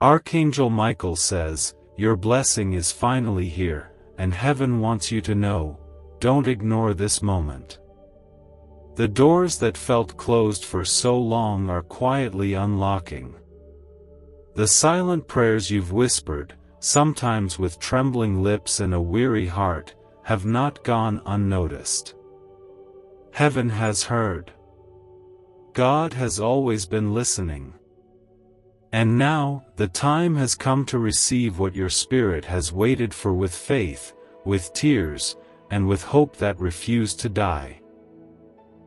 Archangel Michael says, "Your blessing is finally here, and heaven wants you to know, don't ignore this moment." The doors that felt closed for so long are quietly unlocking. The silent prayers you've whispered, sometimes with trembling lips and a weary heart, have not gone unnoticed. Heaven has heard. God has always been listening. And now, the time has come to receive what your spirit has waited for with faith, with tears, and with hope that refused to die.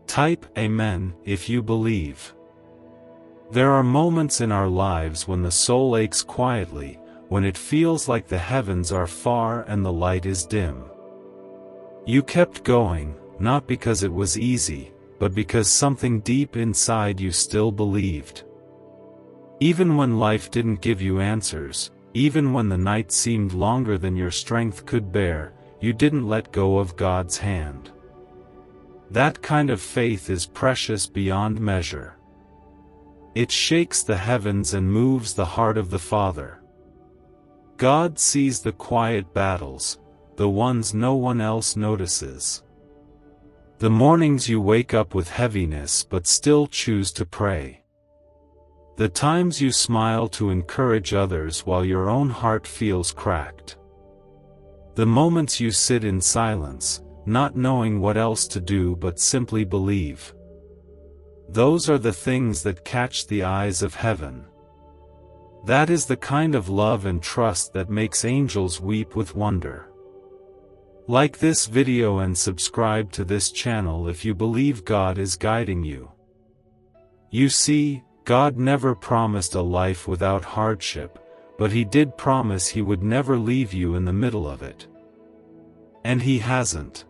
Type Amen if you believe. There are moments in our lives when the soul aches quietly, when it feels like the heavens are far and the light is dim. You kept going, not because it was easy, but because something deep inside you still believed. Even when life didn't give you answers, even when the night seemed longer than your strength could bear, you didn't let go of God's hand. That kind of faith is precious beyond measure. It shakes the heavens and moves the heart of the Father. God sees the quiet battles, the ones no one else notices. The mornings you wake up with heaviness but still choose to pray. The times you smile to encourage others while your own heart feels cracked. The moments you sit in silence, not knowing what else to do but simply believe. Those are the things that catch the eyes of heaven. That is the kind of love and trust that makes angels weep with wonder. Like this video and subscribe to this channel if you believe God is guiding you. You see, God never promised a life without hardship, but He did promise He would never leave you in the middle of it. And He hasn't.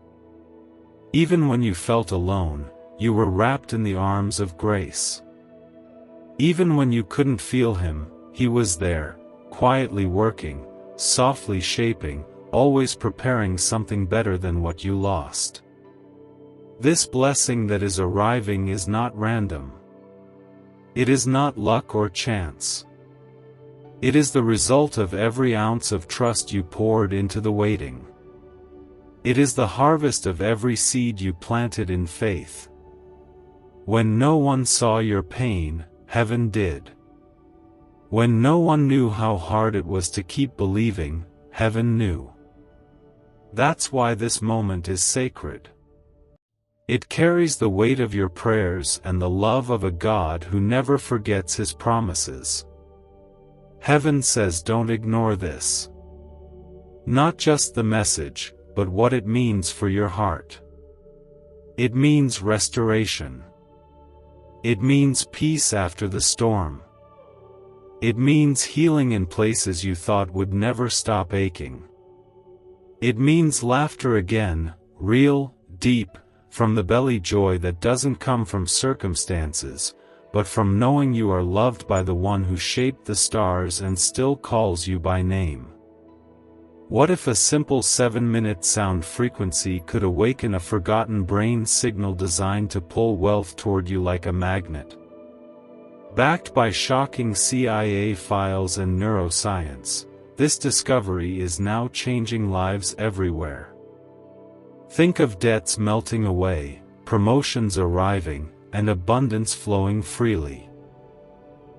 Even when you felt alone, you were wrapped in the arms of grace. Even when you couldn't feel Him, He was there, quietly working, softly shaping, always preparing something better than what you lost. This blessing that is arriving is not random. It is not luck or chance. It is the result of every ounce of trust you poured into the waiting. It is the harvest of every seed you planted in faith. When no one saw your pain, heaven did. When no one knew how hard it was to keep believing, heaven knew. That's why this moment is sacred. It carries the weight of your prayers and the love of a God who never forgets His promises. Heaven says don't ignore this. Not just the message, but what it means for your heart. It means restoration. It means peace after the storm. It means healing in places you thought would never stop aching. It means laughter again, real, deep, from the belly, joy that doesn't come from circumstances, but from knowing you are loved by the one who shaped the stars and still calls you by name. What if a simple 7-minute sound frequency could awaken a forgotten brain signal designed to pull wealth toward you like a magnet? Backed by shocking CIA files and neuroscience, this discovery is now changing lives everywhere. Think of debts melting away, promotions arriving, and abundance flowing freely.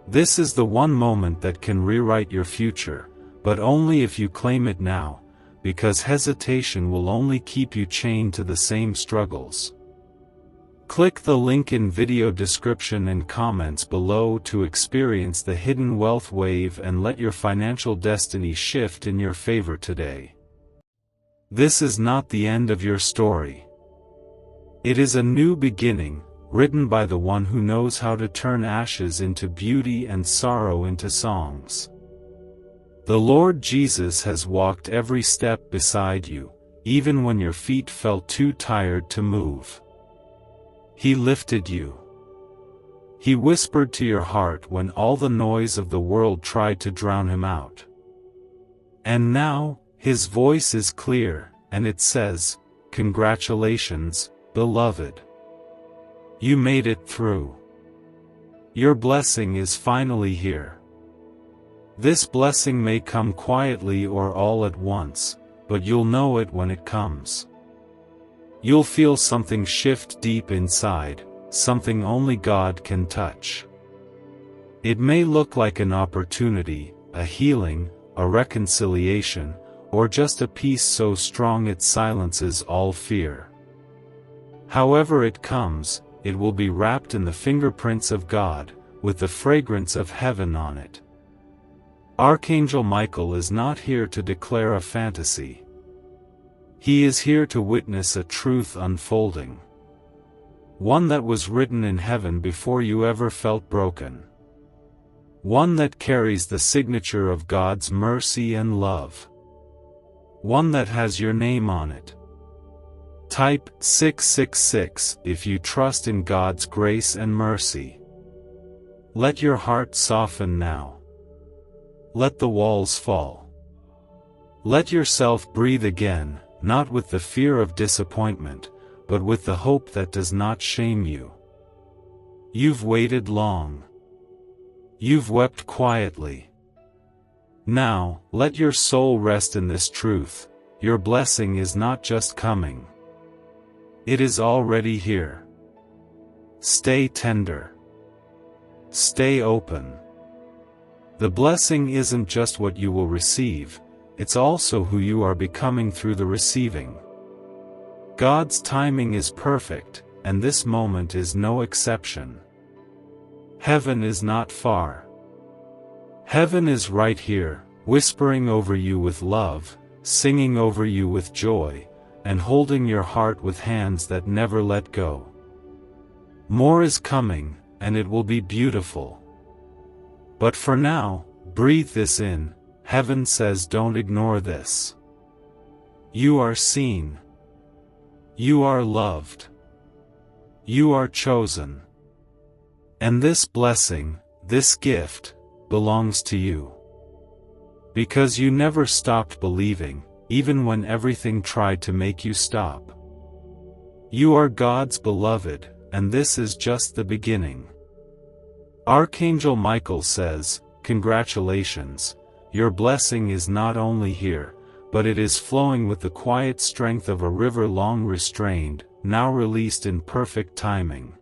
This is the one moment that can rewrite your future, but only if you claim it now, because hesitation will only keep you chained to the same struggles. Click the link in video description and comments below to experience the hidden wealth wave and let your financial destiny shift in your favor today. This is not the end of your story. It is a new beginning, written by the one who knows how to turn ashes into beauty and sorrow into songs. The Lord Jesus has walked every step beside you, even when your feet felt too tired to move. He lifted you. He whispered to your heart when all the noise of the world tried to drown Him out. And now, His voice is clear, and it says, "Congratulations, beloved. You made it through. Your blessing is finally here." This blessing may come quietly or all at once, but you'll know it when it comes. You'll feel something shift deep inside, something only God can touch. It may look like an opportunity, a healing, a reconciliation, or just a peace so strong it silences all fear. However it comes, it will be wrapped in the fingerprints of God, with the fragrance of heaven on it. Archangel Michael is not here to declare a fantasy. He is here to witness a truth unfolding. One that was written in heaven before you ever felt broken. One that carries the signature of God's mercy and love. One that has your name on it. Type 666 if you trust in God's grace and mercy. Let your heart soften now. Let the walls fall. Let yourself breathe again, not with the fear of disappointment, but with the hope that does not shame you. You've waited long. You've wept quietly. Now, let your soul rest in this truth: your blessing is not just coming. It is already here. Stay tender. Stay open. The blessing isn't just what you will receive, it's also who you are becoming through the receiving. God's timing is perfect, and this moment is no exception. Heaven is not far. Heaven is right here, whispering over you with love, singing over you with joy, and holding your heart with hands that never let go. More is coming, and it will be beautiful. But for now, breathe this in. Heaven says don't ignore this. You are seen. You are loved. You are chosen. And this blessing, this gift, belongs to you. Because you never stopped believing, even when everything tried to make you stop. You are God's beloved, and this is just the beginning. Archangel Michael says, congratulations, your blessing is not only here, but it is flowing with the quiet strength of a river long restrained, now released in perfect timing.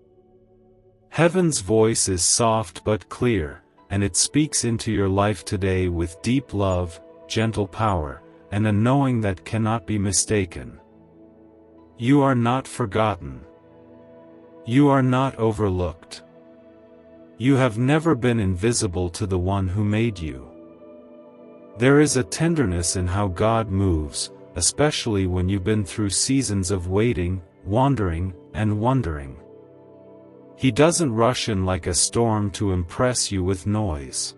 Heaven's voice is soft but clear, and it speaks into your life today with deep love, gentle power, and a knowing that cannot be mistaken. You are not forgotten. You are not overlooked. You have never been invisible to the one who made you. There is a tenderness in how God moves, especially when you've been through seasons of waiting, wandering, and wondering. He doesn't rush in like a storm to impress you with noise.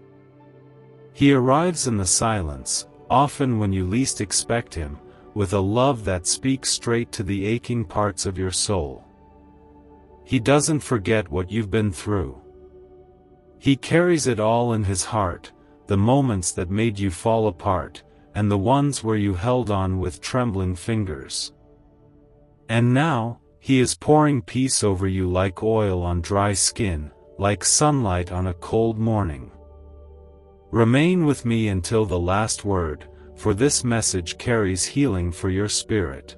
He arrives in the silence, often when you least expect him, with a love that speaks straight to the aching parts of your soul. He doesn't forget what you've been through. He carries it all in his heart, the moments that made you fall apart, and the ones where you held on with trembling fingers. And now, he is pouring peace over you like oil on dry skin, like sunlight on a cold morning. Remain with me until the last word, for this message carries healing for your spirit.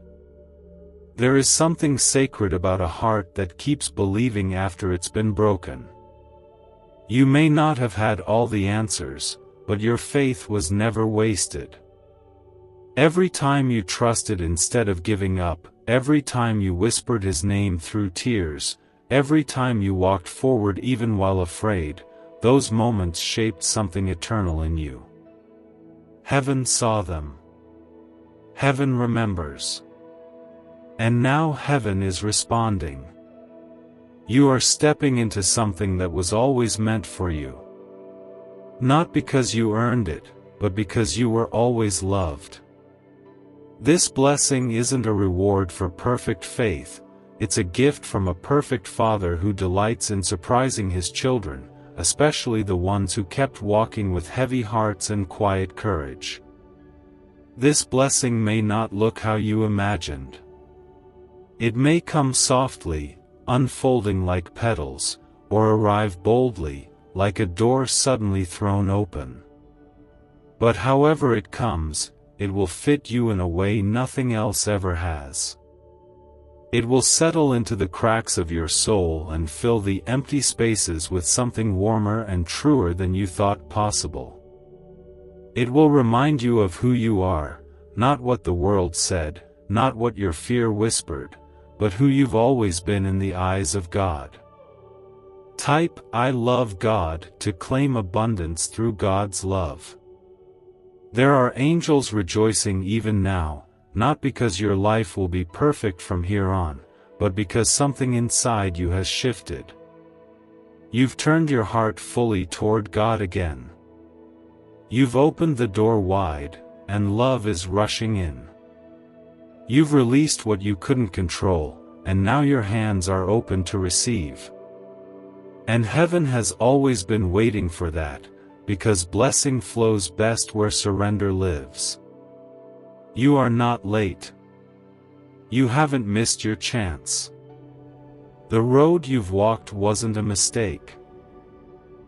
There is something sacred about a heart that keeps believing after it's been broken. You may not have had all the answers, but your faith was never wasted. Every time you trusted instead of giving up, every time you whispered his name through tears, every time you walked forward even while afraid, those moments shaped something eternal in you. Heaven saw them. Heaven remembers. And now heaven is responding. You are stepping into something that was always meant for you. Not because you earned it, but because you were always loved. This blessing isn't a reward for perfect faith, it's a gift from a perfect Father who delights in surprising his children, especially the ones who kept walking with heavy hearts and quiet courage. This blessing may not look how you imagined. It may come softly, unfolding like petals, or arrive boldly, like a door suddenly thrown open. But however it comes, it will fit you in a way nothing else ever has. It will settle into the cracks of your soul and fill the empty spaces with something warmer and truer than you thought possible. It will remind you of who you are, not what the world said, not what your fear whispered, but who you've always been in the eyes of God. Type "I love God" to claim abundance through God's love. There are angels rejoicing even now, not because your life will be perfect from here on, but because something inside you has shifted. You've turned your heart fully toward God again. You've opened the door wide, and love is rushing in. You've released what you couldn't control, and now your hands are open to receive. And heaven has always been waiting for that, because blessing flows best where surrender lives. You are not late. You haven't missed your chance. The road you've walked wasn't a mistake.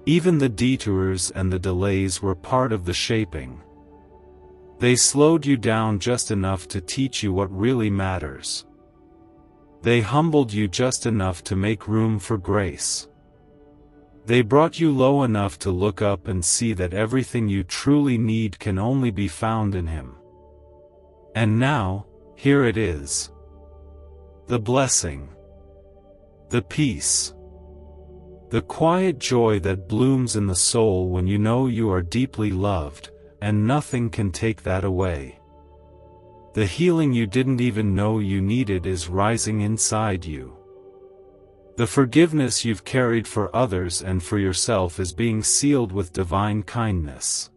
Even the detours and the delays were part of the shaping. They slowed you down just enough to teach you what really matters. They humbled you just enough to make room for grace. They brought you low enough to look up and see that everything you truly need can only be found in Him. And now, here it is. The blessing. The peace. The quiet joy that blooms in the soul when you know you are deeply loved, and nothing can take that away. The healing you didn't even know you needed is rising inside you. The forgiveness you've carried for others and for yourself is being sealed with divine kindness.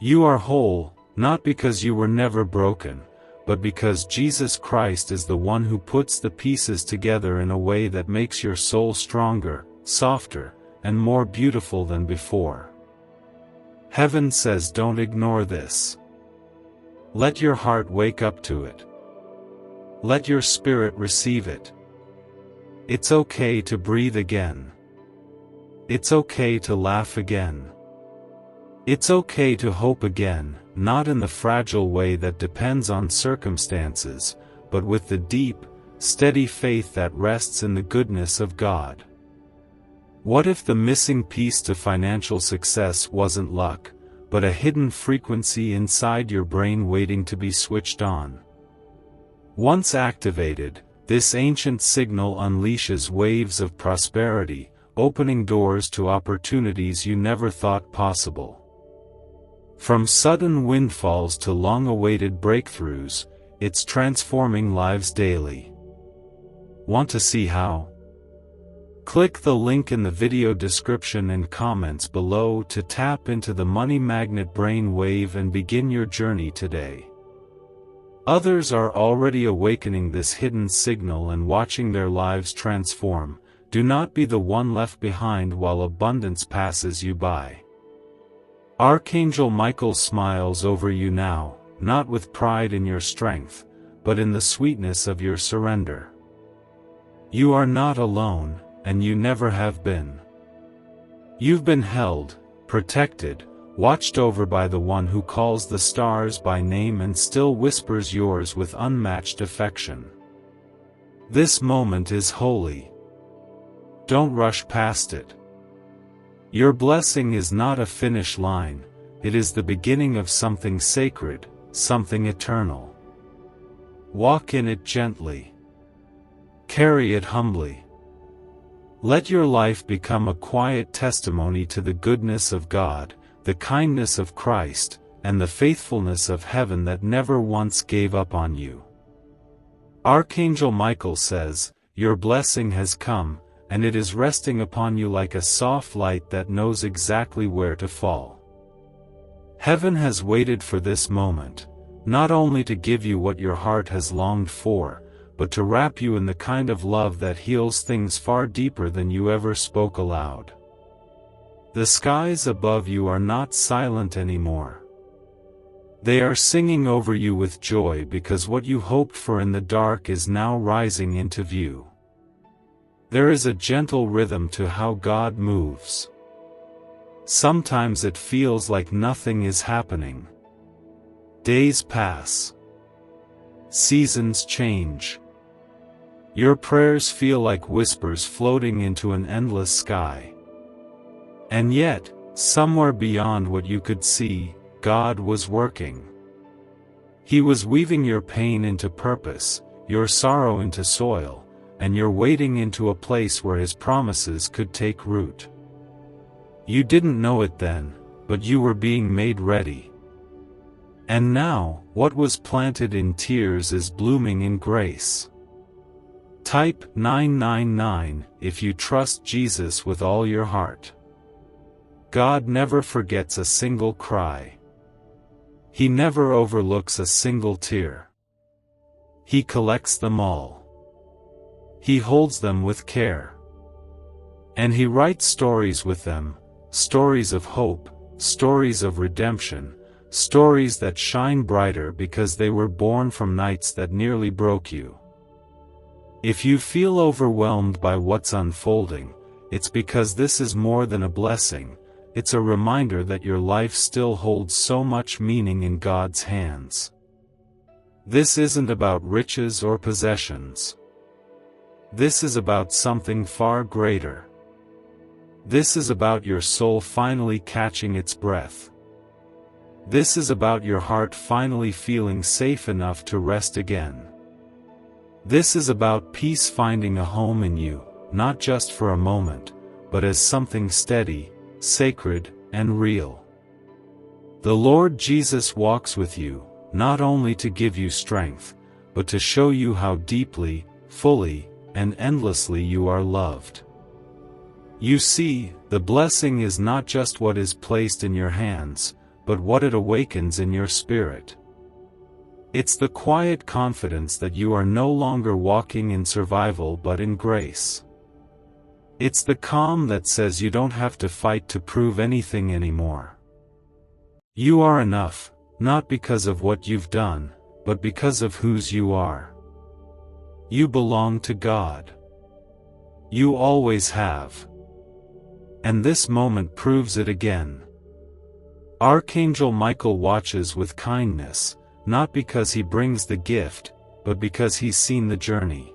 You are whole, not because you were never broken, but because Jesus Christ is the one who puts the pieces together in a way that makes your soul stronger, softer, and more beautiful than before. Heaven says don't ignore this. Let your heart wake up to it. Let your spirit receive it. It's okay to breathe again. It's okay to laugh again. It's okay to hope again, not in the fragile way that depends on circumstances, but with the deep, steady faith that rests in the goodness of God. What if the missing piece to financial success wasn't luck, but a hidden frequency inside your brain waiting to be switched on? Once activated, this ancient signal unleashes waves of prosperity, opening doors to opportunities you never thought possible. From sudden windfalls to long-awaited breakthroughs, it's transforming lives daily. Want to see how? Click the link in the video description and comments below to tap into the Money Magnet brainwave and begin your journey today. Others are already awakening this hidden signal and watching their lives transform. Do not be the one left behind while abundance passes you by. Archangel Michael smiles over you now, not with pride in your strength, but in the sweetness of your surrender. You are not alone, and you never have been. You've been held, protected, watched over by the one who calls the stars by name and still whispers yours with unmatched affection. This moment is holy. Don't rush past it. Your blessing is not a finish line, it is the beginning of something sacred, something eternal. Walk in it gently. Carry it humbly. Let your life become a quiet testimony to the goodness of God, the kindness of Christ, and the faithfulness of heaven that never once gave up on you. Archangel Michael says, your blessing has come, and it is resting upon you like a soft light that knows exactly where to fall. Heaven has waited for this moment, not only to give you what your heart has longed for, but to wrap you in the kind of love that heals things far deeper than you ever spoke aloud. The skies above you are not silent anymore. They are singing over you with joy because what you hoped for in the dark is now rising into view. There is a gentle rhythm to how God moves. Sometimes it feels like nothing is happening. Days pass. Seasons change. Your prayers feel like whispers floating into an endless sky. And yet, somewhere beyond what you could see, God was working. He was weaving your pain into purpose, your sorrow into soil, and your waiting into a place where His promises could take root. You didn't know it then, but you were being made ready. And now, what was planted in tears is blooming in grace. Type 999 if you trust Jesus with all your heart. God never forgets a single cry. He never overlooks a single tear. He collects them all. He holds them with care. And He writes stories with them, stories of hope, stories of redemption, stories that shine brighter because they were born from nights that nearly broke you. If you feel overwhelmed by what's unfolding, it's because this is more than a blessing, it's a reminder that your life still holds so much meaning in God's hands. This isn't about riches or possessions. This is about something far greater. This is about your soul finally catching its breath. This is about your heart finally feeling safe enough to rest again. This is about peace finding a home in you, not just for a moment, but as something steady, sacred, and real. The Lord Jesus walks with you, not only to give you strength, but to show you how deeply, fully, and endlessly you are loved. You see, the blessing is not just what is placed in your hands, but what it awakens in your spirit. It's the quiet confidence that you are no longer walking in survival but in grace. It's the calm that says you don't have to fight to prove anything anymore. You are enough, not because of what you've done, but because of whose you are. You belong to God. You always have. And this moment proves it again. Archangel Michael watches with kindness, not because he brings the gift, but because he's seen the journey.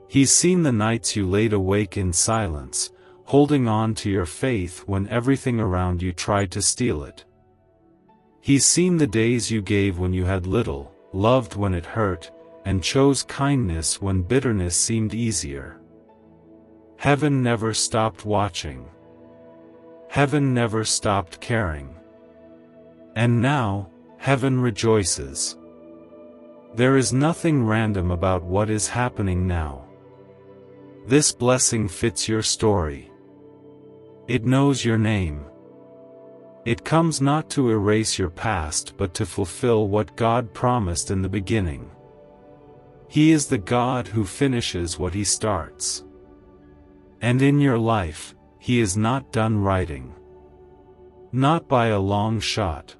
He's seen the nights you laid awake in silence, holding on to your faith when everything around you tried to steal it. He's seen the days you gave when you had little, loved when it hurt, and chose kindness when bitterness seemed easier. Heaven never stopped watching. Heaven never stopped caring. And now, Heaven rejoices. There is nothing random about what is happening now. This blessing fits your story. It knows your name. It comes not to erase your past but to fulfill what God promised in the beginning. He is the God who finishes what He starts. And in your life, He is not done writing. Not by a long shot.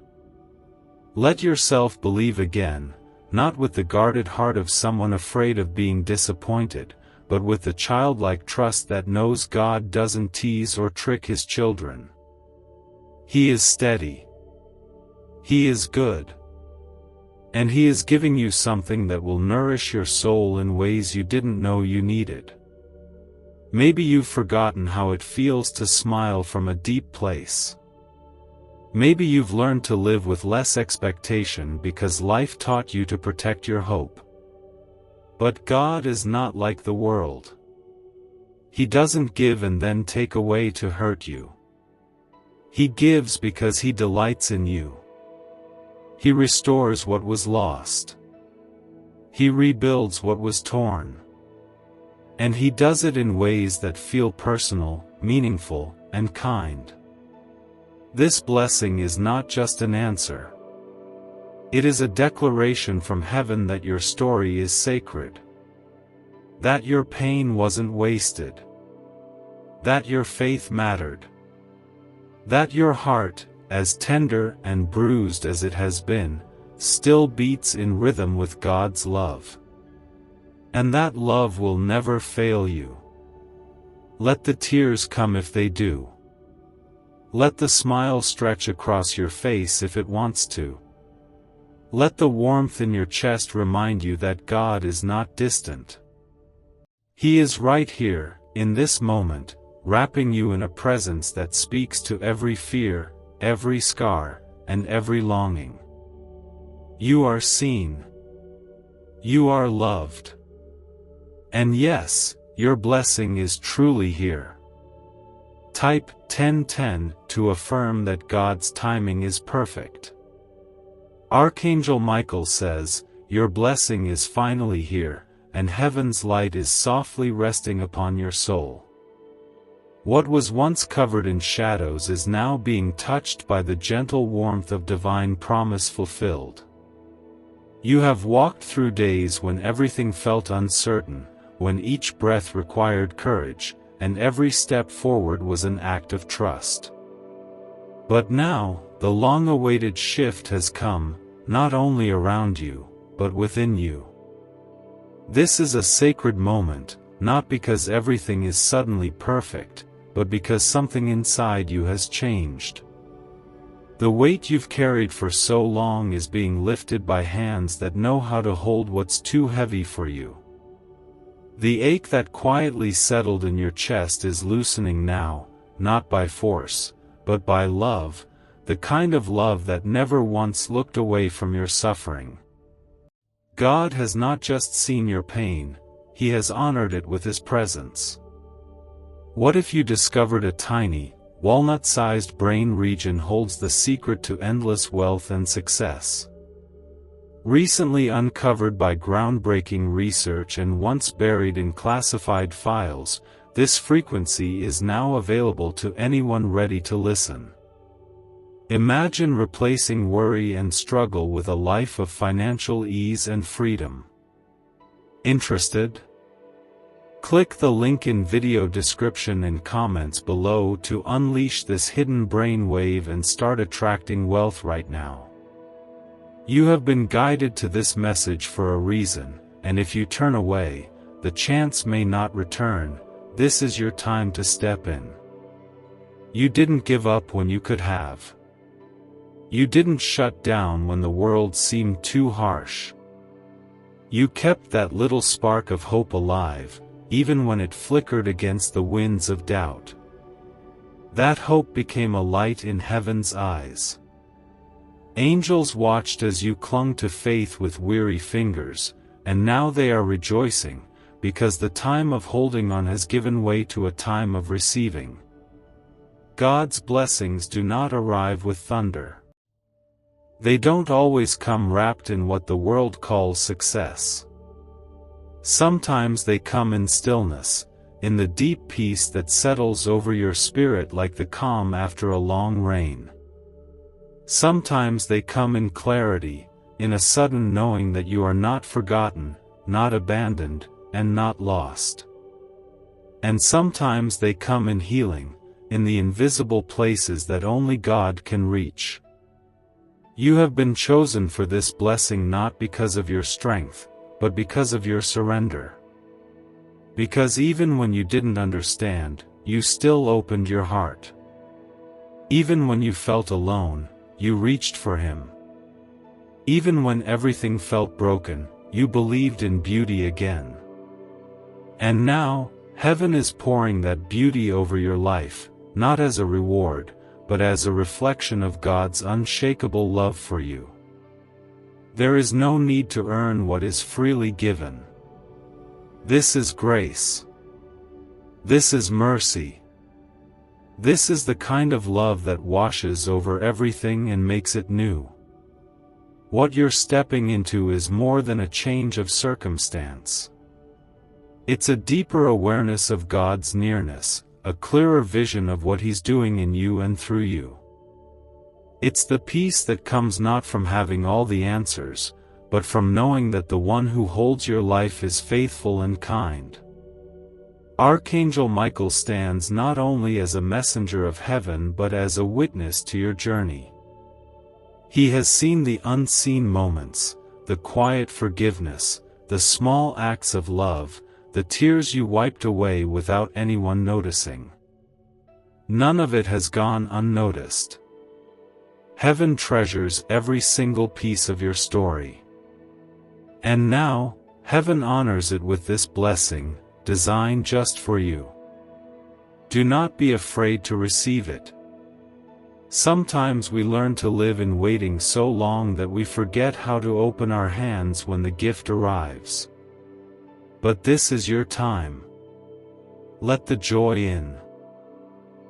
Let yourself believe again, not with the guarded heart of someone afraid of being disappointed, but with the childlike trust that knows God doesn't tease or trick His children. He is steady. He is good. And He is giving you something that will nourish your soul in ways you didn't know you needed. Maybe you've forgotten how it feels to smile from a deep place. Maybe you've learned to live with less expectation because life taught you to protect your hope. But God is not like the world. He doesn't give and then take away to hurt you. He gives because He delights in you. He restores what was lost. He rebuilds what was torn. And He does it in ways that feel personal, meaningful, and kind. This blessing is not just an answer. It is a declaration from heaven that your story is sacred. That your pain wasn't wasted. That your faith mattered. That your heart, as tender and bruised as it has been, still beats in rhythm with God's love. And that love will never fail you. Let the tears come if they do. Let the smile stretch across your face if it wants to. Let the warmth in your chest remind you that God is not distant. He is right here, in this moment, wrapping you in a presence that speaks to every fear, every scar, and every longing. You are seen. You are loved. And yes, your blessing is truly here. Type 1010 to affirm that God's timing is perfect. Archangel Michael says, your blessing is finally here, and heaven's light is softly resting upon your soul. What was once covered in shadows is now being touched by the gentle warmth of divine promise fulfilled. You have walked through days when everything felt uncertain, when each breath required courage, and every step forward was an act of trust. But now, the long-awaited shift has come, not only around you, but within you. This is a sacred moment, not because everything is suddenly perfect, but because something inside you has changed. The weight you've carried for so long is being lifted by hands that know how to hold what's too heavy for you. The ache that quietly settled in your chest is loosening now, not by force, but by love, the kind of love that never once looked away from your suffering. God has not just seen your pain, He has honored it with His presence. What if you discovered a tiny, walnut-sized brain region holds the secret to endless wealth and success? Recently uncovered by groundbreaking research and once buried in classified files, this frequency is now available to anyone ready to listen. Imagine replacing worry and struggle with a life of financial ease and freedom. Interested? Click the link in video description and comments below to unleash this hidden brainwave and start attracting wealth right now. You have been guided to this message for a reason, and if you turn away, the chance may not return. This is your time to step in. You didn't give up when you could have. You didn't shut down when the world seemed too harsh. You kept that little spark of hope alive, even when it flickered against the winds of doubt. That hope became a light in heaven's eyes. Angels watched as you clung to faith with weary fingers, and now they are rejoicing, because the time of holding on has given way to a time of receiving. God's blessings do not arrive with thunder. They don't always come wrapped in what the world calls success. Sometimes they come in stillness, in the deep peace that settles over your spirit like the calm after a long rain. Sometimes they come in clarity, in a sudden knowing that you are not forgotten, not abandoned, and not lost. And sometimes they come in healing, in the invisible places that only God can reach. You have been chosen for this blessing not because of your strength, but because of your surrender. Because even when you didn't understand, you still opened your heart. Even when you felt alone, you reached for Him. Even when everything felt broken, you believed in beauty again. And now, heaven is pouring that beauty over your life, not as a reward, but as a reflection of God's unshakable love for you. There is no need to earn what is freely given. This is grace. This is mercy. This is the kind of love that washes over everything and makes it new. What you're stepping into is more than a change of circumstance. It's a deeper awareness of God's nearness, a clearer vision of what He's doing in you and through you. It's the peace that comes not from having all the answers, but from knowing that the one who holds your life is faithful and kind. Archangel Michael stands not only as a messenger of heaven but as a witness to your journey. He has seen the unseen moments, the quiet forgiveness, the small acts of love, the tears you wiped away without anyone noticing. None of it has gone unnoticed. Heaven treasures every single piece of your story. And now, heaven honors it with this blessing, designed just for you. Do not be afraid to receive it. Sometimes we learn to live in waiting so long that we forget how to open our hands when the gift arrives. But this is your time. Let the joy in.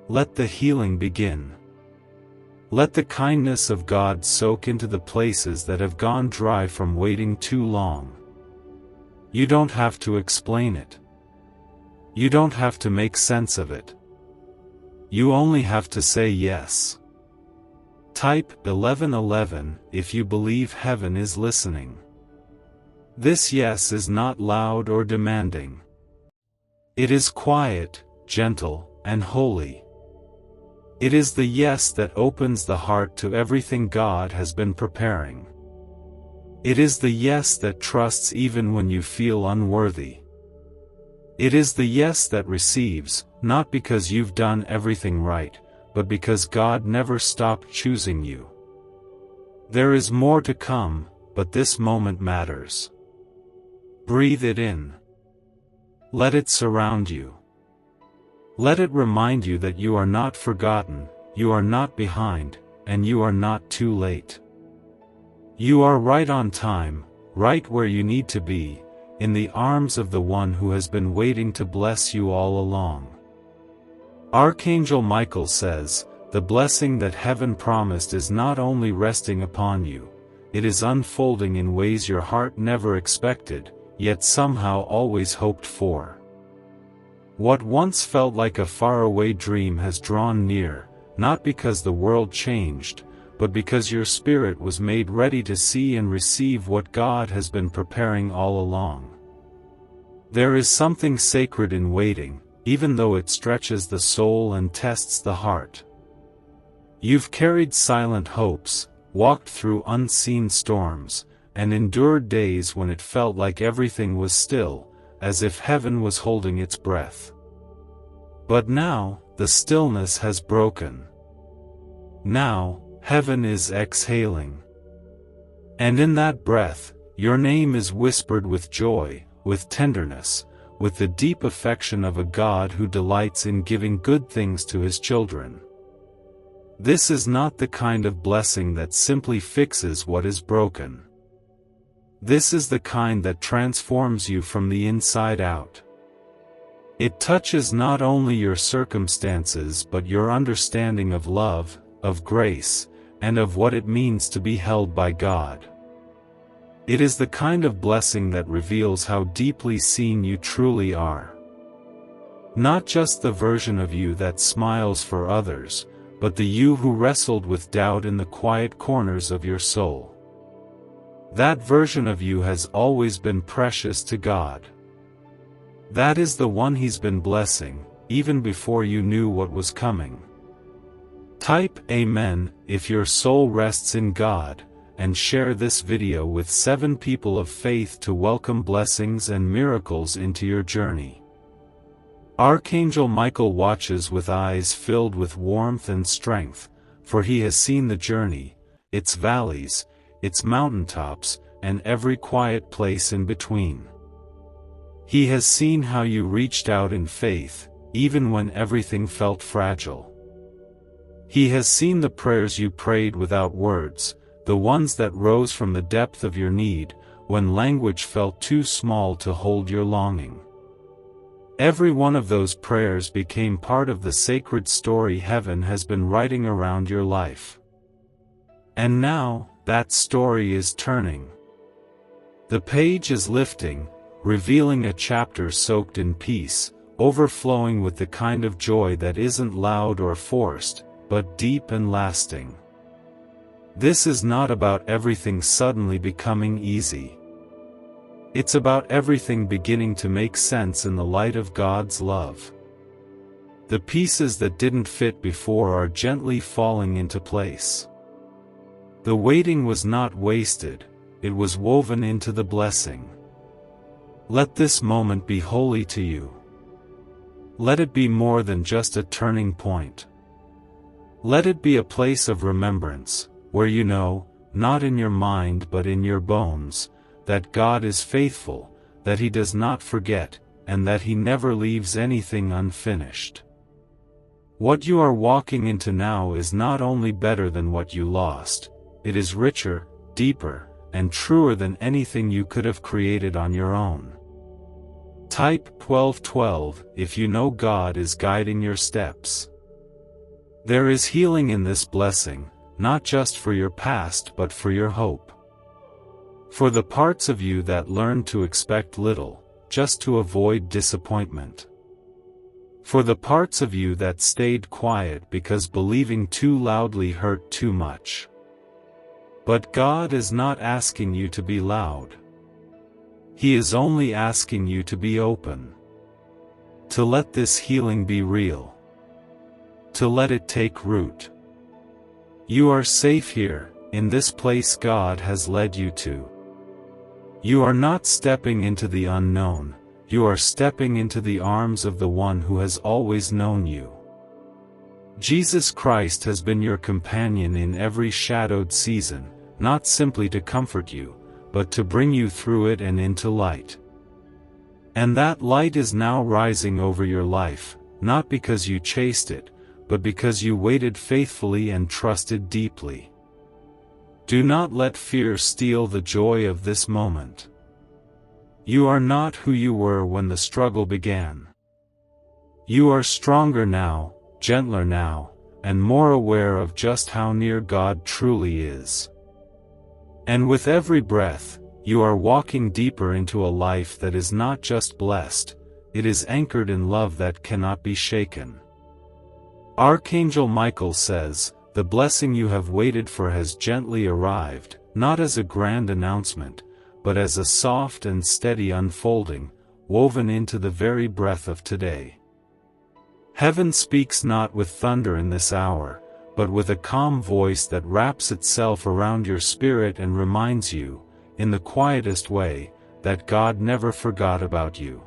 Let the healing begin. Let the kindness of God soak into the places that have gone dry from waiting too long. You don't have to explain it. You don't have to make sense of it. You only have to say yes. Type 1111 if you believe heaven is listening. This yes is not loud or demanding. It is quiet, gentle, and holy. It is the yes that opens the heart to everything God has been preparing. It is the yes that trusts even when you feel unworthy. It is the yes that receives, not because you've done everything right, but because God never stopped choosing you. There is more to come, but this moment matters. Breathe it in. Let it surround you. Let it remind you that you are not forgotten, you are not behind, and you are not too late. You are right on time, right where you need to be, in the arms of the one who has been waiting to bless you all along. Archangel Michael says, the blessing that heaven promised is not only resting upon you, it is unfolding in ways your heart never expected, yet somehow always hoped for. What once felt like a faraway dream has drawn near, not because the world changed, but because your spirit was made ready to see and receive what God has been preparing all along. There is something sacred in waiting, even though it stretches the soul and tests the heart. You've carried silent hopes, walked through unseen storms, and endured days when it felt like everything was still, as if heaven was holding its breath. But now, the stillness has broken. Now, heaven is exhaling. And in that breath, your name is whispered with joy, with tenderness, with the deep affection of a God who delights in giving good things to his children. This is not the kind of blessing that simply fixes what is broken. This is the kind that transforms you from the inside out. It touches not only your circumstances but your understanding of love, of grace, and of what it means to be held by God. It is the kind of blessing that reveals how deeply seen you truly are. Not just the version of you that smiles for others, but the you who wrestled with doubt in the quiet corners of your soul. That version of you has always been precious to God. That is the one He's been blessing, even before you knew what was coming. Type Amen if your soul rests in God, and share this video with 7 people of faith to welcome blessings and miracles into your journey. Archangel Michael watches with eyes filled with warmth and strength, for he has seen the journey, its valleys, its mountaintops, and every quiet place in between. He has seen how you reached out in faith, even when everything felt fragile. He has seen the prayers you prayed without words, the ones that rose from the depth of your need, when language felt too small to hold your longing. Every one of those prayers became part of the sacred story heaven has been writing around your life. And now, that story is turning. The page is lifting, revealing a chapter soaked in peace, overflowing with the kind of joy that isn't loud or forced, but deep and lasting. This is not about everything suddenly becoming easy. It's about everything beginning to make sense in the light of God's love. The pieces that didn't fit before are gently falling into place. The waiting was not wasted, it was woven into the blessing. Let this moment be holy to you. Let it be more than just a turning point. Let it be a place of remembrance, where you know, not in your mind but in your bones, that God is faithful, that He does not forget, and that He never leaves anything unfinished. What you are walking into now is not only better than what you lost, it is richer, deeper, and truer than anything you could have created on your own. Type 1212 if you know God is guiding your steps. There is healing in this blessing, not just for your past but for your hope. For the parts of you that learned to expect little, just to avoid disappointment. For the parts of you that stayed quiet because believing too loudly hurt too much. But God is not asking you to be loud. He is only asking you to be open. To let this healing be real. To let it take root. You are safe here, in this place God has led you to. You are not stepping into the unknown, you are stepping into the arms of the one who has always known you. Jesus Christ has been your companion in every shadowed season, not simply to comfort you, but to bring you through it and into light. And that light is now rising over your life, not because you chased it, but because you waited faithfully and trusted deeply. Do not let fear steal the joy of this moment. You are not who you were when the struggle began. You are stronger now, gentler now, and more aware of just how near God truly is. And with every breath, you are walking deeper into a life that is not just blessed, it is anchored in love that cannot be shaken. Archangel Michael says, "The blessing you have waited for has gently arrived, not as a grand announcement, but as a soft and steady unfolding, woven into the very breath of today." Heaven speaks not with thunder in this hour, but with a calm voice that wraps itself around your spirit and reminds you, in the quietest way, that God never forgot about you.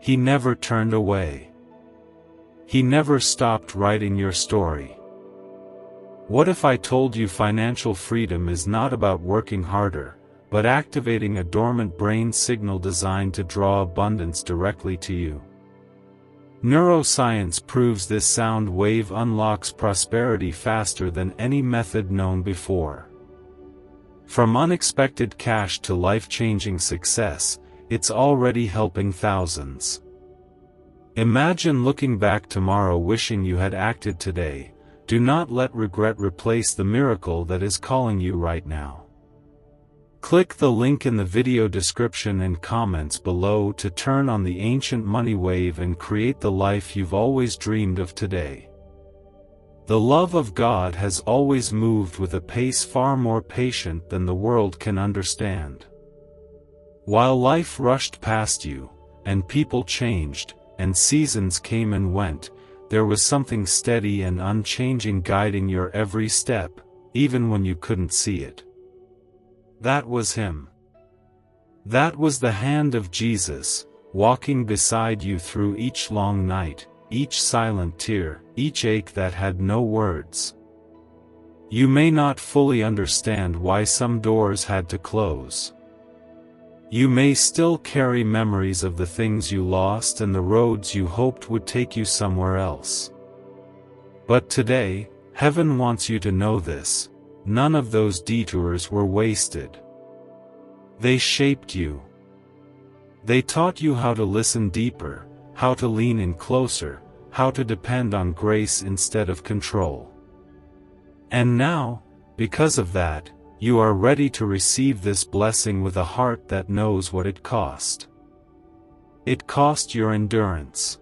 He never turned away. He never stopped writing your story. What if I told you financial freedom is not about working harder, but activating a dormant brain signal designed to draw abundance directly to you? Neuroscience proves this sound wave unlocks prosperity faster than any method known before. From unexpected cash to life-changing success, it's already helping thousands. Imagine looking back tomorrow wishing you had acted today. Do not let regret replace the miracle that is calling you right now. Click the link in the video description and comments below to turn on the ancient money wave and create the life you've always dreamed of today. The love of God has always moved with a pace far more patient than the world can understand. While life rushed past you, and people changed, and seasons came and went, there was something steady and unchanging guiding your every step, even when you couldn't see it. That was Him. That was the hand of Jesus, walking beside you through each long night, each silent tear, each ache that had no words. You may not fully understand why some doors had to close. You may still carry memories of the things you lost and the roads you hoped would take you somewhere else. But today, Heaven wants you to know this: none of those detours were wasted. They shaped you. They taught you how to listen deeper, how to lean in closer, how to depend on grace instead of control. And now, because of that, you are ready to receive this blessing with a heart that knows what it cost. It cost your endurance.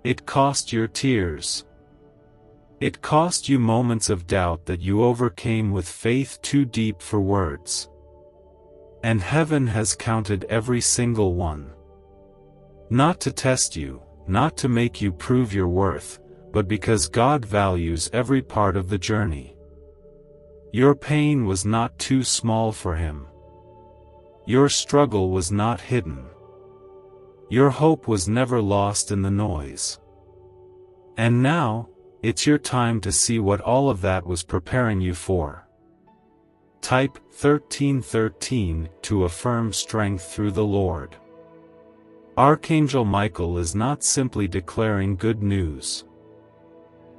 It cost your tears. It cost you moments of doubt that you overcame with faith too deep for words. And Heaven has counted every single one. Not to test you, not to make you prove your worth, but because God values every part of the journey. Your pain was not too small for Him. Your struggle was not hidden. Your hope was never lost in the noise. And now, it's your time to see what all of that was preparing you for. Type 1313 to affirm strength through the Lord. Archangel Michael is not simply declaring good news.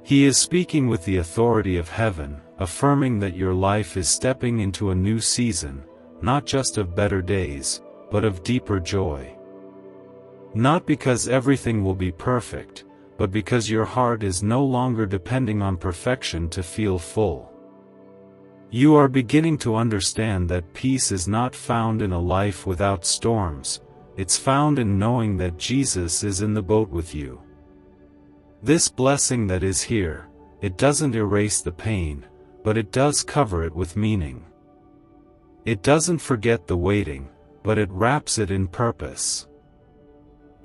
He is speaking with the authority of heaven, affirming that your life is stepping into a new season, not just of better days, but of deeper joy. Not because everything will be perfect, but because your heart is no longer depending on perfection to feel full. You are beginning to understand that peace is not found in a life without storms, it's found in knowing that Jesus is in the boat with you. This blessing that is here, it doesn't erase the pain, but it does cover it with meaning. It doesn't forget the waiting, but it wraps it in purpose.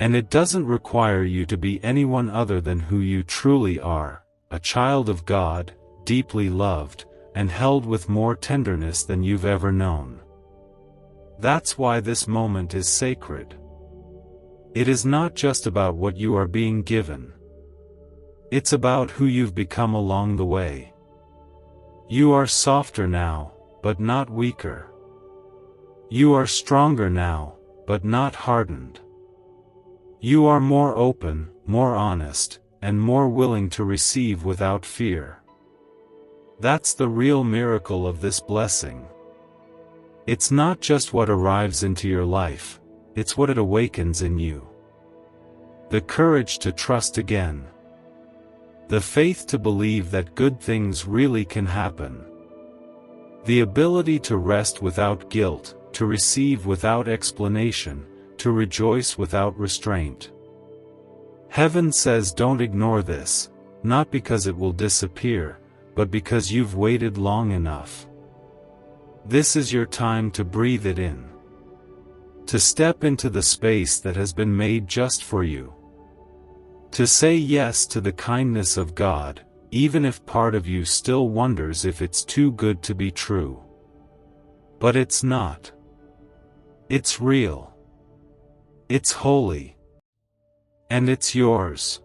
And it doesn't require you to be anyone other than who you truly are, a child of God, deeply loved, and held with more tenderness than you've ever known. That's why this moment is sacred. It is not just about what you are being given. It's about who you've become along the way. You are softer now, but not weaker. You are stronger now, but not hardened. You are more open, more honest, and more willing to receive without fear. That's the real miracle of this blessing. It's not just what arrives into your life, it's what it awakens in you. The courage to trust again. The faith to believe that good things really can happen. The ability to rest without guilt, to receive without explanation, to rejoice without restraint. Heaven says don't ignore this, not because it will disappear, but because you've waited long enough. This is your time to breathe it in. To step into the space that has been made just for you. To say yes to the kindness of God, even if part of you still wonders if it's too good to be true. But it's not. It's real. It's holy. And it's yours.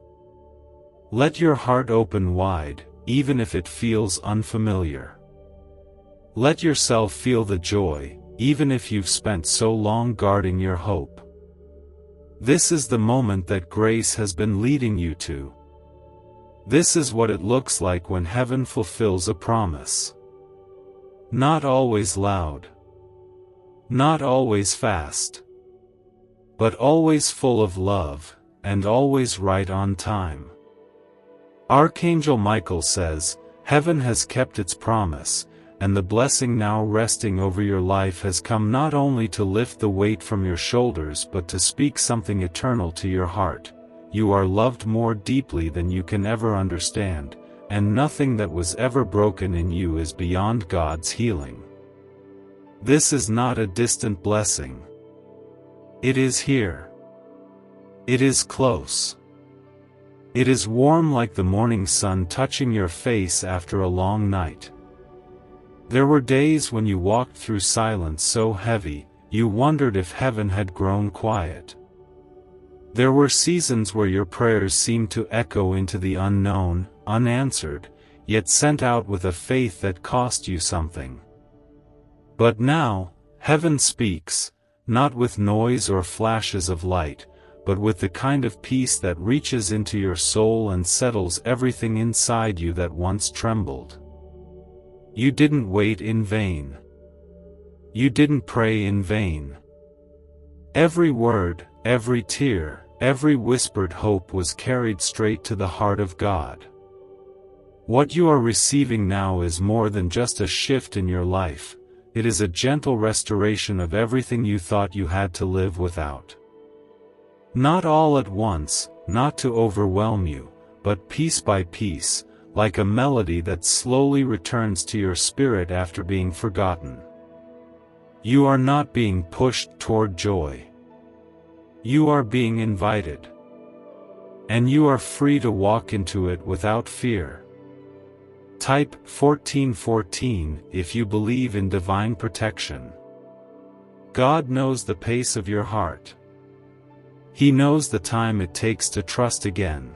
Let your heart open wide, even if it feels unfamiliar. Let yourself feel the joy, even if you've spent so long guarding your hope. This is the moment that grace has been leading you to. This is what it looks like when heaven fulfills a promise. Not always loud. Not always fast. But always full of love, and always right on time. Archangel Michael says, heaven has kept its promise, and the blessing now resting over your life has come not only to lift the weight from your shoulders but to speak something eternal to your heart. You are loved more deeply than you can ever understand, and nothing that was ever broken in you is beyond God's healing. This is not a distant blessing. It is here. It is close. It is warm like the morning sun touching your face after a long night. There were days when you walked through silence so heavy, you wondered if heaven had grown quiet. There were seasons where your prayers seemed to echo into the unknown, unanswered, yet sent out with a faith that cost you something. But now, heaven speaks, not with noise or flashes of light, but with the kind of peace that reaches into your soul and settles everything inside you that once trembled. You didn't wait in vain. You didn't pray in vain. Every word, every tear, every whispered hope was carried straight to the heart of God. What you are receiving now is more than just a shift in your life, it is a gentle restoration of everything you thought you had to live without. Not all at once, not to overwhelm you, but piece by piece, like a melody that slowly returns to your spirit after being forgotten. You are not being pushed toward joy. You are being invited. And you are free to walk into it without fear. Type 1414 if you believe in divine protection. God knows the pace of your heart. He knows the time it takes to trust again.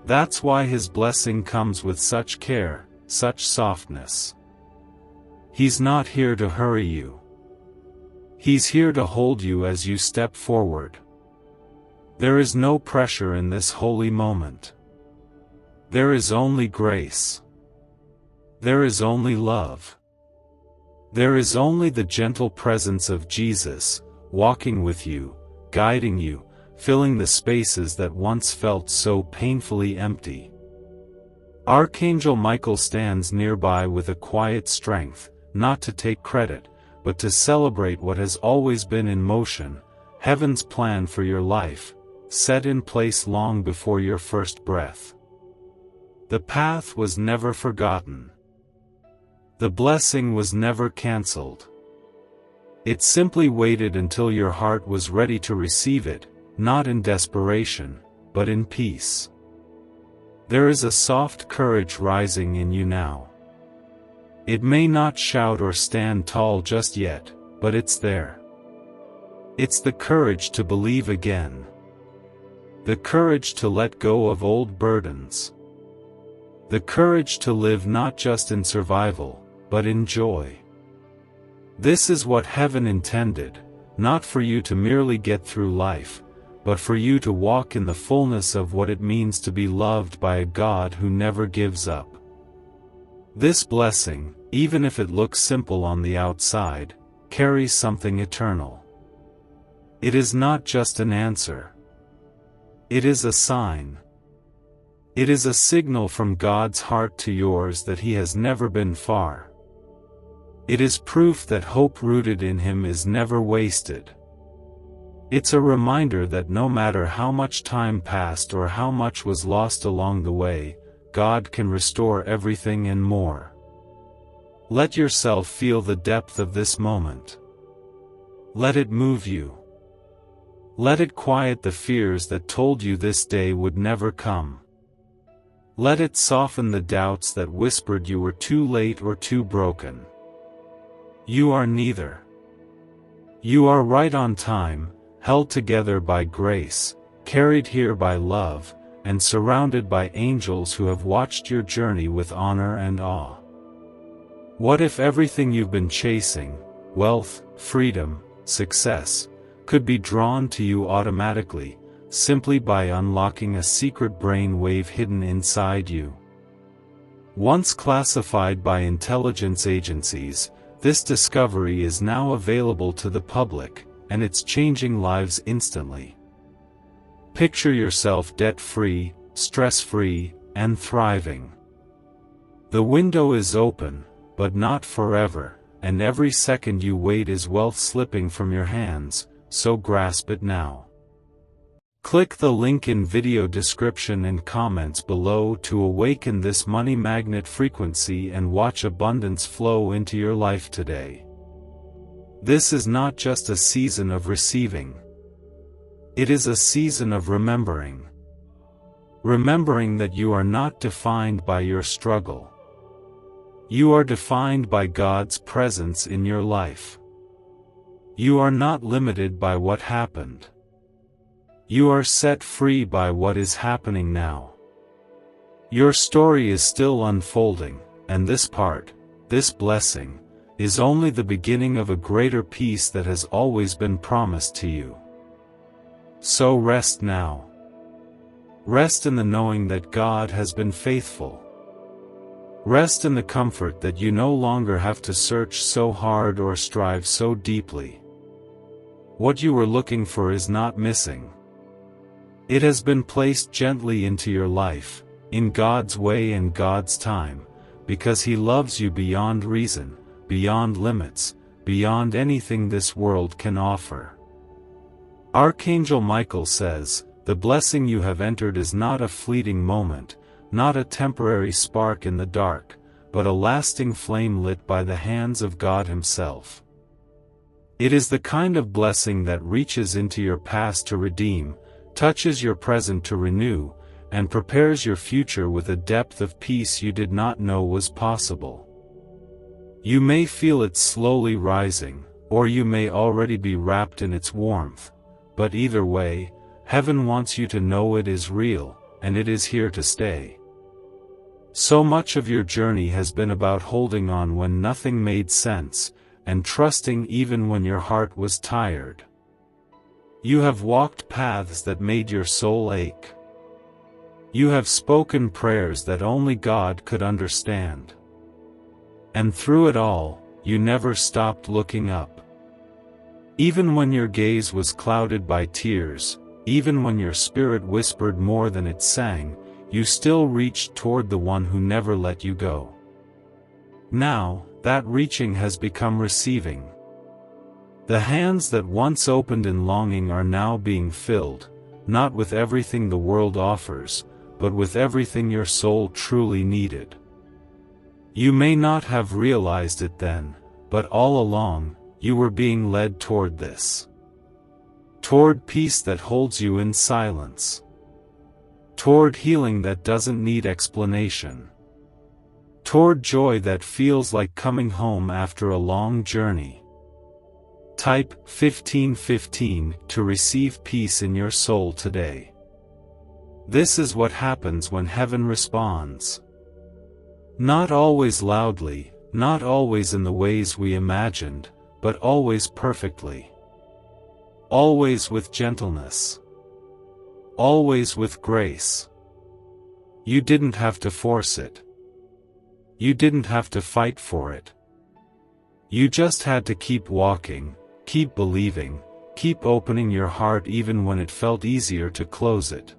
That's why His blessing comes with such care, such softness. He's not here to hurry you. He's here to hold you as you step forward. There is no pressure in this holy moment. There is only grace. There is only love. There is only the gentle presence of Jesus, walking with you, guiding you, filling the spaces that once felt so painfully empty. Archangel Michael stands nearby with a quiet strength, not to take credit, but to celebrate what has always been in motion, heaven's plan for your life, set in place long before your first breath. The path was never forgotten. The blessing was never cancelled. It simply waited until your heart was ready to receive it, not in desperation, but in peace. There is a soft courage rising in you now. It may not shout or stand tall just yet, but it's there. It's the courage to believe again. The courage to let go of old burdens. The courage to live not just in survival, but in joy. This is what heaven intended, not for you to merely get through life, but for you to walk in the fullness of what it means to be loved by a God who never gives up. This blessing, even if it looks simple on the outside, carries something eternal. It is not just an answer. It is a sign. It is a signal from God's heart to yours that He has never been far. It is proof that hope rooted in Him is never wasted. It's a reminder that no matter how much time passed or how much was lost along the way, God can restore everything and more. Let yourself feel the depth of this moment. Let it move you. Let it quiet the fears that told you this day would never come. Let it soften the doubts that whispered you were too late or too broken. You are neither. You are right on time, held together by grace, carried here by love, and surrounded by angels who have watched your journey with honor and awe. What if everything you've been chasing, wealth, freedom, success, could be drawn to you automatically, simply by unlocking a secret brain wave hidden inside you? Once classified by intelligence agencies, this discovery is now available to the public, and it's changing lives instantly. Picture yourself debt-free, stress-free, and thriving. The window is open, but not forever, and every second you wait is wealth slipping from your hands, so grasp it now. Click the link in video description and comments below to awaken this money magnet frequency and watch abundance flow into your life today. This is not just a season of receiving. It is a season of remembering. Remembering that you are not defined by your struggle. You are defined by God's presence in your life. You are not limited by what happened. You are set free by what is happening now. Your story is still unfolding, and this part, this blessing, is only the beginning of a greater peace that has always been promised to you. So rest now. Rest in the knowing that God has been faithful. Rest in the comfort that you no longer have to search so hard or strive so deeply. What you were looking for is not missing. It has been placed gently into your life, in God's way and God's time, because He loves you beyond reason, beyond limits, beyond anything this world can offer. Archangel Michael says, "The blessing you have entered is not a fleeting moment, not a temporary spark in the dark, but a lasting flame lit by the hands of God Himself." It is the kind of blessing that reaches into your past to redeem, touches your present to renew, and prepares your future with a depth of peace you did not know was possible. You may feel it slowly rising, or you may already be wrapped in its warmth, but either way, heaven wants you to know it is real, and it is here to stay. So much of your journey has been about holding on when nothing made sense, and trusting even when your heart was tired. You have walked paths that made your soul ache. You have spoken prayers that only God could understand. And through it all, you never stopped looking up. Even when your gaze was clouded by tears, even when your spirit whispered more than it sang, you still reached toward the one who never let you go. Now, that reaching has become receiving. The hands that once opened in longing are now being filled, not with everything the world offers, but with everything your soul truly needed. You may not have realized it then, but all along, you were being led toward this. Toward peace that holds you in silence. Toward healing that doesn't need explanation. Toward joy that feels like coming home after a long journey. Type 1515 to receive peace in your soul today. This is what happens when heaven responds. Not always loudly, not always in the ways we imagined, but always perfectly. Always with gentleness. Always with grace. You didn't have to force it. You didn't have to fight for it. You just had to keep walking, keep believing, keep opening your heart even when it felt easier to close it.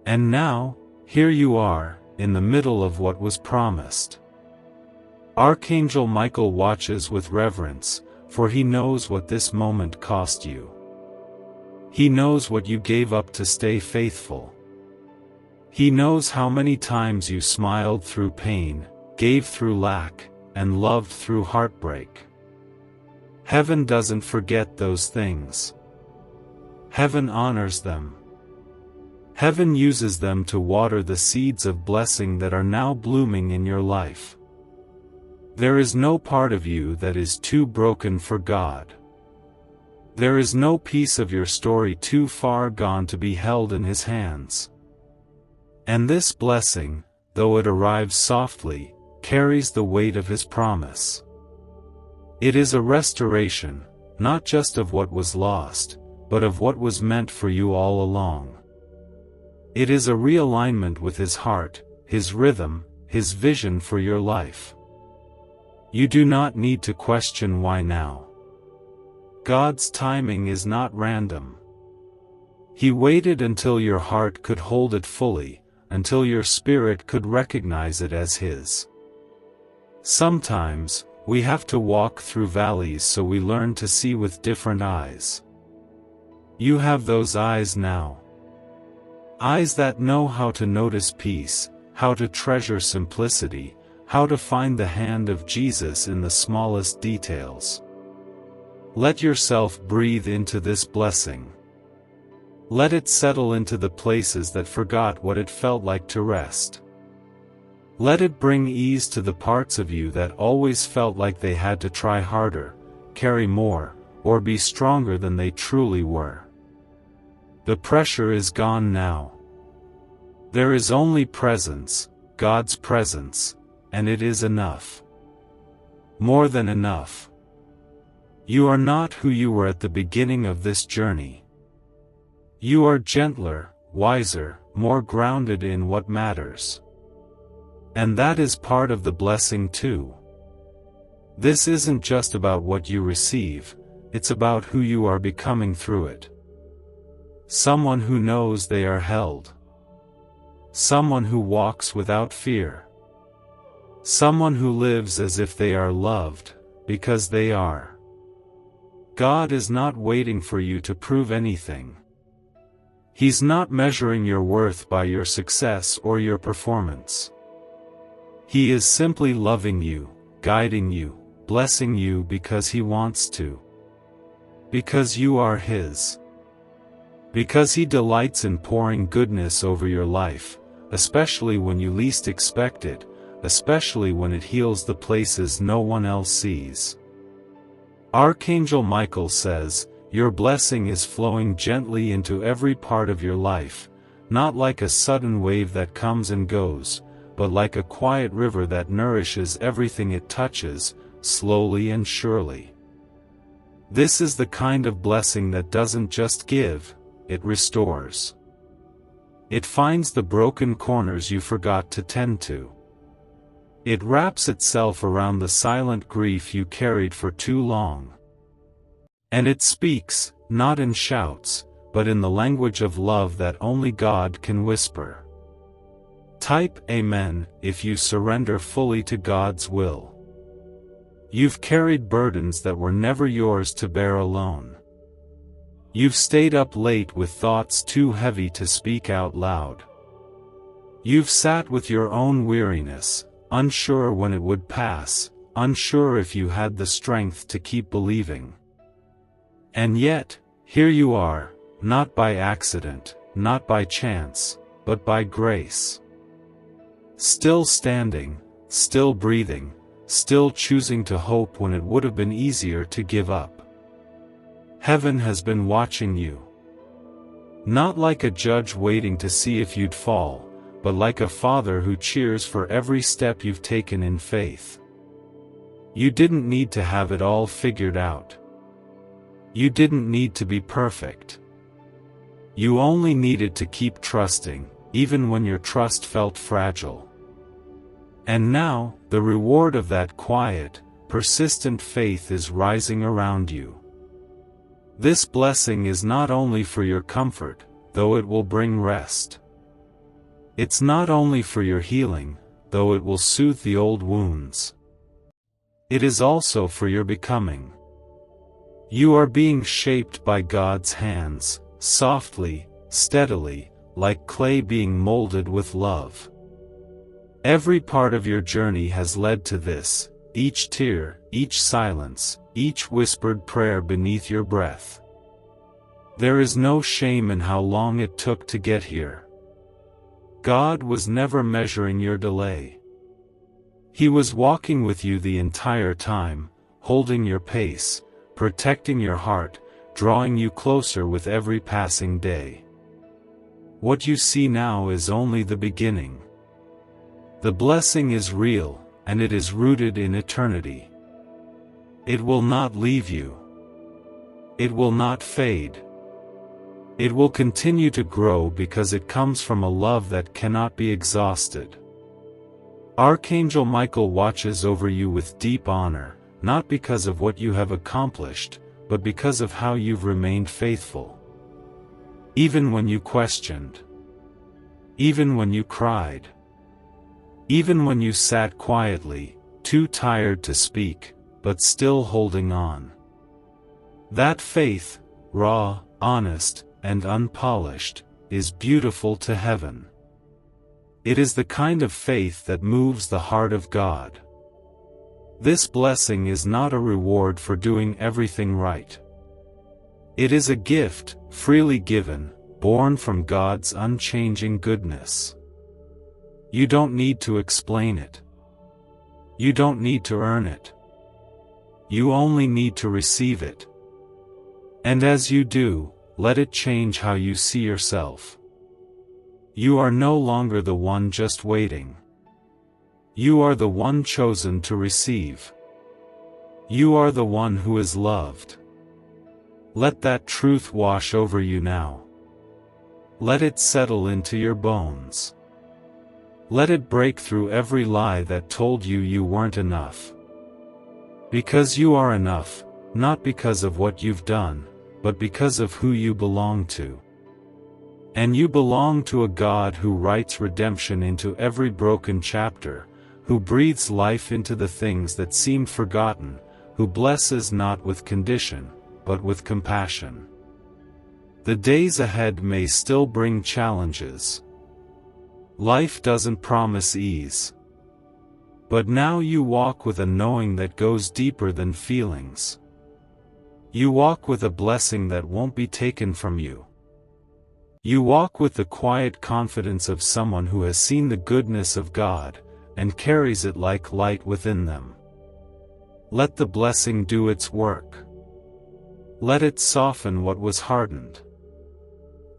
And now, here you are, in the middle of what was promised. Archangel Michael watches with reverence, for he knows what this moment cost you. He knows what you gave up to stay faithful. He knows how many times you smiled through pain, gave through lack, and loved through heartbreak. Heaven doesn't forget those things. Heaven honors them. Heaven uses them to water the seeds of blessing that are now blooming in your life. There is no part of you that is too broken for God. There is no piece of your story too far gone to be held in His hands. And this blessing, though it arrives softly, carries the weight of His promise. It is a restoration, not just of what was lost, but of what was meant for you all along. It is a realignment with His heart, His rhythm, His vision for your life. You do not need to question why now. God's timing is not random. He waited until your heart could hold it fully, until your spirit could recognize it as His. Sometimes, we have to walk through valleys so we learn to see with different eyes. You have those eyes now. Eyes that know how to notice peace, how to treasure simplicity, how to find the hand of Jesus in the smallest details. Let yourself breathe into this blessing. Let it settle into the places that forgot what it felt like to rest. Let it bring ease to the parts of you that always felt like they had to try harder, carry more, or be stronger than they truly were. The pressure is gone now. There is only presence, God's presence, and it is enough. More than enough. You are not who you were at the beginning of this journey. You are gentler, wiser, more grounded in what matters. And that is part of the blessing too. This isn't just about what you receive, it's about who you are becoming through it. Someone who knows they are held. Someone who walks without fear. Someone who lives as if they are loved, because they are. God is not waiting for you to prove anything. He's not measuring your worth by your success or your performance. He is simply loving you, guiding you, blessing you because He wants to. Because you are His. Because He delights in pouring goodness over your life, especially when you least expect it, especially when it heals the places no one else sees. Archangel Michael says, your blessing is flowing gently into every part of your life, not like a sudden wave that comes and goes, but like a quiet river that nourishes everything it touches, slowly and surely. This is the kind of blessing that doesn't just give, it restores. It finds the broken corners you forgot to tend to. It wraps itself around the silent grief you carried for too long. And it speaks, not in shouts, but in the language of love that only God can whisper. Type Amen if you surrender fully to God's will. You've carried burdens that were never yours to bear alone. You've stayed up late with thoughts too heavy to speak out loud. You've sat with your own weariness, unsure when it would pass, unsure if you had the strength to keep believing. And yet, here you are, not by accident, not by chance, but by grace. Still standing, still breathing, still choosing to hope when it would have been easier to give up. Heaven has been watching you. Not like a judge waiting to see if you'd fall, but like a father who cheers for every step you've taken in faith. You didn't need to have it all figured out. You didn't need to be perfect. You only needed to keep trusting, even when your trust felt fragile. And now, the reward of that quiet, persistent faith is rising around you. This blessing is not only for your comfort, though it will bring rest. It's not only for your healing, though it will soothe the old wounds. It is also for your becoming. You are being shaped by God's hands, softly, steadily, like clay being molded with love. Every part of your journey has led to this, each tear, each silence, each whispered prayer beneath your breath. There is no shame in how long it took to get here. God was never measuring your delay. He was walking with you the entire time, holding your pace, protecting your heart, drawing you closer with every passing day. What you see now is only the beginning. The blessing is real, and it is rooted in eternity. It will not leave you. It will not fade. It will continue to grow because it comes from a love that cannot be exhausted. Archangel Michael watches over you with deep honor, not because of what you have accomplished, but because of how you've remained faithful. Even when you questioned. Even when you cried. Even when you sat quietly, too tired to speak, but still holding on. That faith, raw, honest, and unpolished, is beautiful to heaven. It is the kind of faith that moves the heart of God. This blessing is not a reward for doing everything right. It is a gift, freely given, born from God's unchanging goodness. You don't need to explain it. You don't need to earn it. You only need to receive it. And as you do, let it change how you see yourself. You are no longer the one just waiting. You are the one chosen to receive. You are the one who is loved. Let that truth wash over you now. Let it settle into your bones. Let it break through every lie that told you you weren't enough. Because you are enough, not because of what you've done, but because of who you belong to. And you belong to a God who writes redemption into every broken chapter, who breathes life into the things that seemed forgotten, who blesses not with condition, but with compassion. The days ahead may still bring challenges. Life doesn't promise ease. But now you walk with a knowing that goes deeper than feelings. You walk with a blessing that won't be taken from you. You walk with the quiet confidence of someone who has seen the goodness of God, and carries it like light within them. Let the blessing do its work. Let it soften what was hardened.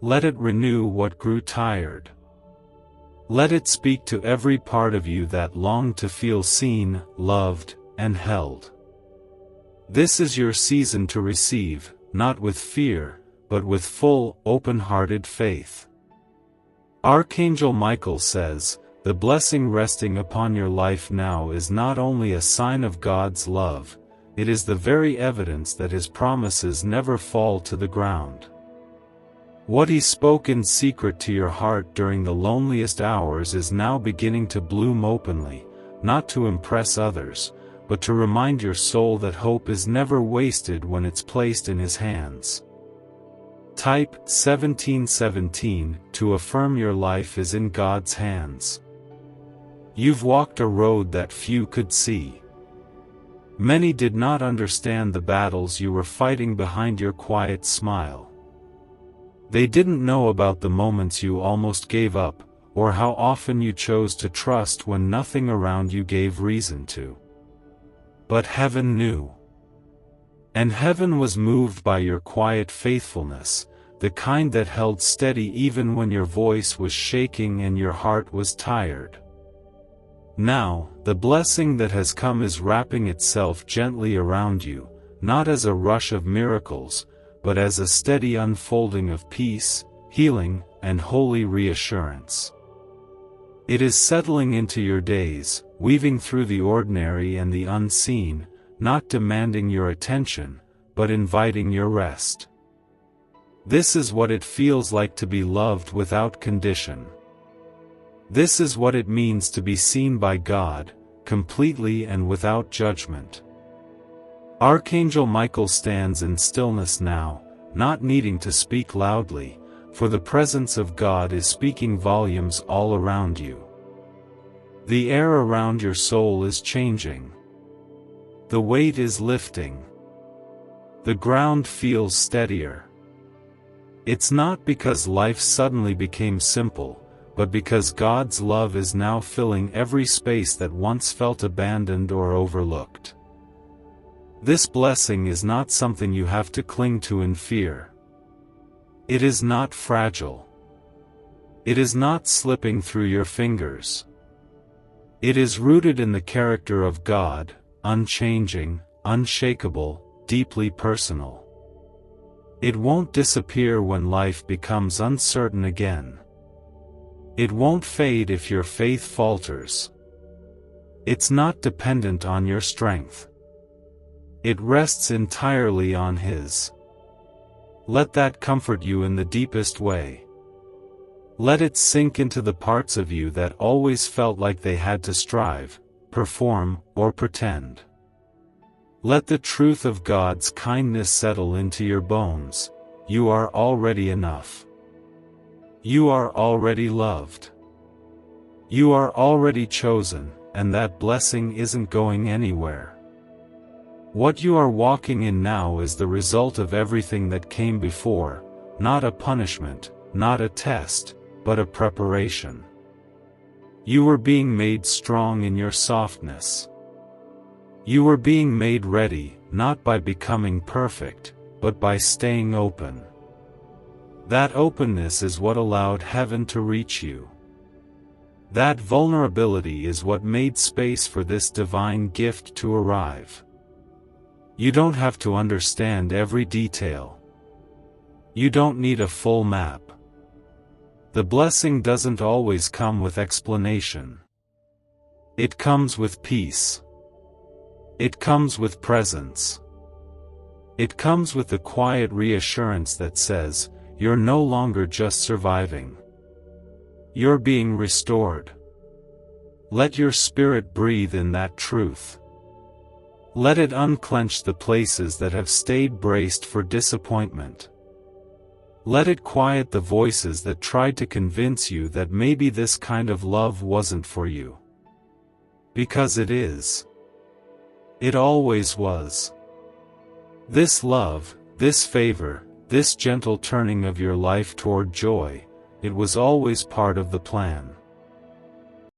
Let it renew what grew tired. Let it speak to every part of you that longed to feel seen, loved, and held. This is your season to receive, not with fear, but with full, open-hearted faith. Archangel Michael says, the blessing resting upon your life now is not only a sign of God's love, it is the very evidence that His promises never fall to the ground. What He spoke in secret to your heart during the loneliest hours is now beginning to bloom openly, not to impress others, but to remind your soul that hope is never wasted when it's placed in His hands. Type 1717 to affirm your life is in God's hands. You've walked a road that few could see. Many did not understand the battles you were fighting behind your quiet smile. They didn't know about the moments you almost gave up, or how often you chose to trust when nothing around you gave reason to. But heaven knew. And heaven was moved by your quiet faithfulness, the kind that held steady even when your voice was shaking and your heart was tired. Now, the blessing that has come is wrapping itself gently around you, not as a rush of miracles, but as a steady unfolding of peace, healing, and holy reassurance. It is settling into your days, weaving through the ordinary and the unseen, not demanding your attention, but inviting your rest. This is what it feels like to be loved without condition. This is what it means to be seen by God, completely and without judgment. Archangel Michael stands in stillness now, not needing to speak loudly, for the presence of God is speaking volumes all around you. The air around your soul is changing. The weight is lifting. The ground feels steadier. It's not because life suddenly became simple, but because God's love is now filling every space that once felt abandoned or overlooked. This blessing is not something you have to cling to in fear. It is not fragile. It is not slipping through your fingers. It is rooted in the character of God, unchanging, unshakable, deeply personal. It won't disappear when life becomes uncertain again. It won't fade if your faith falters. It's not dependent on your strength. It rests entirely on His. Let that comfort you in the deepest way. Let it sink into the parts of you that always felt like they had to strive, perform, or pretend. Let the truth of God's kindness settle into your bones. You are already enough. You are already loved. You are already chosen, and that blessing isn't going anywhere. What you are walking in now is the result of everything that came before, not a punishment, not a test, but a preparation. You were being made strong in your softness. You were being made ready, not by becoming perfect, but by staying open. That openness is what allowed heaven to reach you. That vulnerability is what made space for this divine gift to arrive. You don't have to understand every detail. You don't need a full map. The blessing doesn't always come with explanation. It comes with peace. It comes with presence. It comes with the quiet reassurance that says, you're no longer just surviving. You're being restored. Let your spirit breathe in that truth. Let it unclench the places that have stayed braced for disappointment. Let it quiet the voices that tried to convince you that maybe this kind of love wasn't for you. Because it is. It always was. This love, this favor, this gentle turning of your life toward joy, it was always part of the plan.